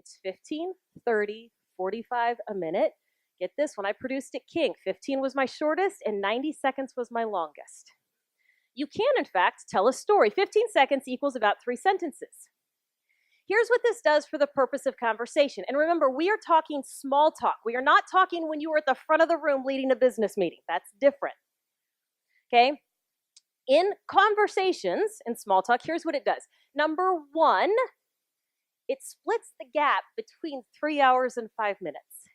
It's 15, 30, 45 a minute. Get this, when I produced it King, 15 was my shortest and 90 seconds was my longest. You can, in fact, tell a story. 15 seconds equals about 3 sentences. Here's what this does for the purpose of conversation. And remember, we are talking small talk. We are not talking when you are at the front of the room leading a business meeting. That's different. Okay? In conversations, in small talk, here's what it does. Number one, it splits the gap between 3 hours and 5 minutes.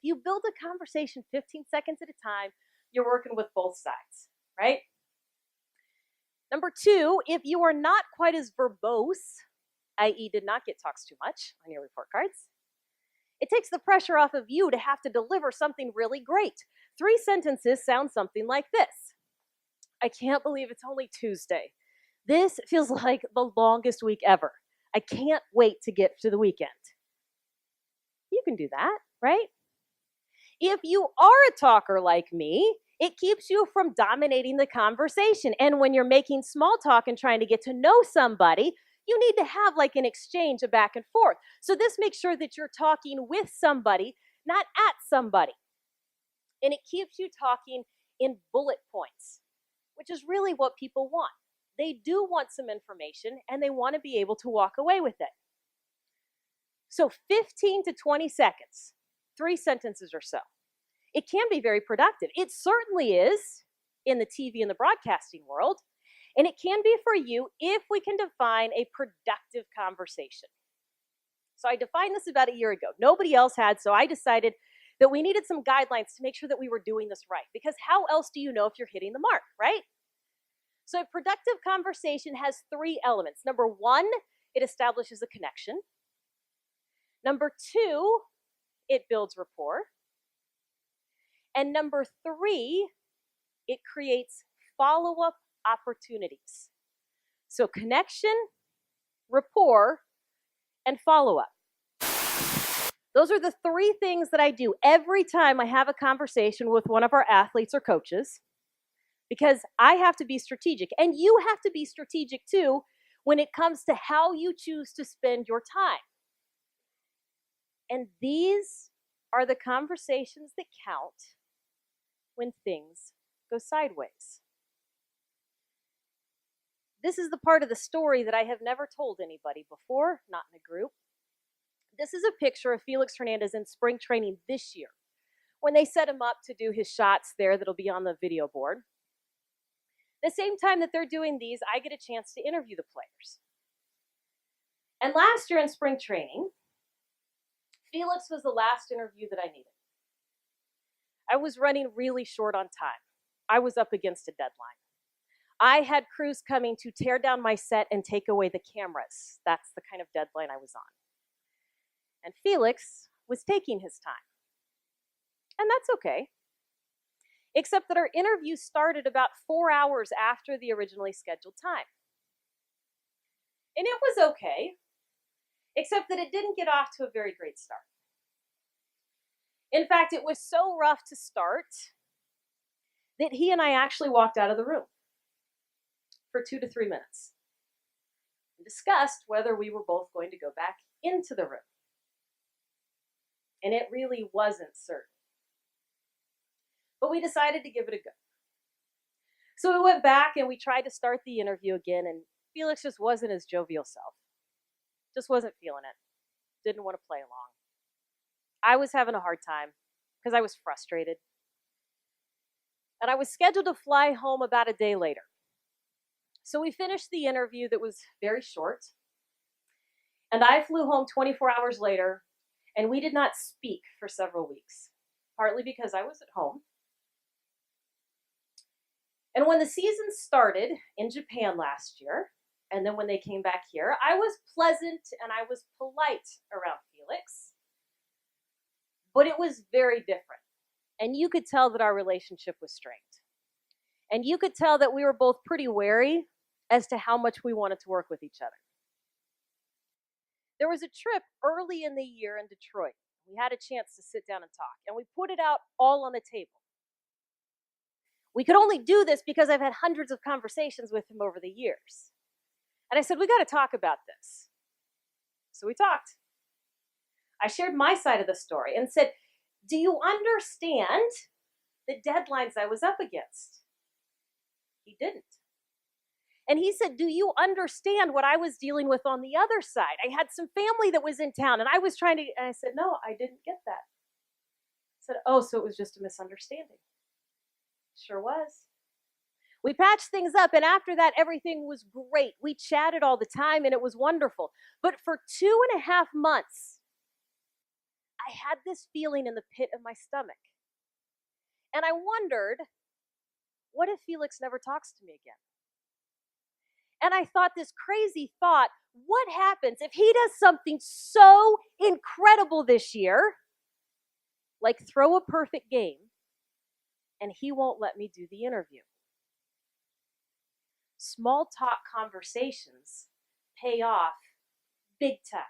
If you build a conversation 15 seconds at a time, you're working with both sides, right? Number two, if you are not quite as verbose, i.e. did not get talks too much on your report cards, it takes the pressure off of you to have to deliver something really great. 3 sentences sound something like this. I can't believe it's only Tuesday. This feels like the longest week ever. I can't wait to get to the weekend. You can do that, right? If you are a talker like me, it keeps you from dominating the conversation. And when you're making small talk and trying to get to know somebody, you need to have like an exchange, a back and forth. So this makes sure that you're talking with somebody, not at somebody. And it keeps you talking in bullet points, which is really what people want. They do want some information and they want to be able to walk away with it. So 15 to 20 seconds, 3 sentences or so. It can be very productive. It certainly is in the TV and the broadcasting world. And it can be for you if we can define a productive conversation. So I defined this about a year ago. Nobody else had, so I decided that we needed some guidelines to make sure that we were doing this right. Because how else do you know if you're hitting the mark, right? So a productive conversation has 3 elements. Number 1, it establishes a connection. Number 2, it builds rapport. And number 3, it creates follow-up opportunities. So connection, rapport, and follow-up. Those are the 3 things that I do every time I have a conversation with one of our athletes or coaches, because I have to be strategic. And you have to be strategic too when it comes to how you choose to spend your time. And these are the conversations that count when things go sideways. This is the part of the story that I have never told anybody before, not in a group. This is a picture of Felix Hernandez in spring training this year, when they set him up to do his shots there that'll be on the video board. The same time that they're doing these, I get a chance to interview the players. And last year in spring training, Felix was the last interview that I needed. I was running really short on time. I was up against a deadline. I had crews coming to tear down my set and take away the cameras. That's the kind of deadline I was on. And Felix was taking his time. And that's okay. Except that our interview started about 4 hours after the originally scheduled time. And it was okay, except that it didn't get off to a very great start. In fact, it was so rough to start that he and I actually walked out of the room for 2 to 3 minutes and discussed whether we were both going to go back into the room. And it really wasn't certain. But we decided to give it a go. So we went back and we tried to start the interview again, and Felix just wasn't his jovial self. Just wasn't feeling it. Didn't want to play along. I was having a hard time because I was frustrated. And I was scheduled to fly home about a day later. So we finished the interview that was very short. And I flew home 24 hours later, and we did not speak for several weeks, partly because I was at home. And when the season started in Japan last year, and then when they came back here, I was pleasant and I was polite around Felix. But it was very different. And you could tell that our relationship was strained. And you could tell that we were both pretty wary as to how much we wanted to work with each other. There was a trip early in the year in Detroit. We had a chance to sit down and talk, and we put it out all on the table. We could only do this because I've had hundreds of conversations with him over the years. And I said, we got to talk about this. So we talked. I shared my side of the story and said, do you understand the deadlines I was up against? He didn't. And he said, do you understand what I was dealing with on the other side? I had some family that was in town and I was trying to, and I said, no, I didn't get that. I said, oh, so it was just a misunderstanding. Sure was. We patched things up, and after that, everything was great. We chatted all the time, and it was wonderful. But for 2.5 months, I had this feeling in the pit of my stomach. And I wondered, what if Felix never talks to me again? And I thought this crazy thought, what happens if he does something so incredible this year, like throw a perfect game, and he won't let me do the interview? Small talk conversations pay off big time.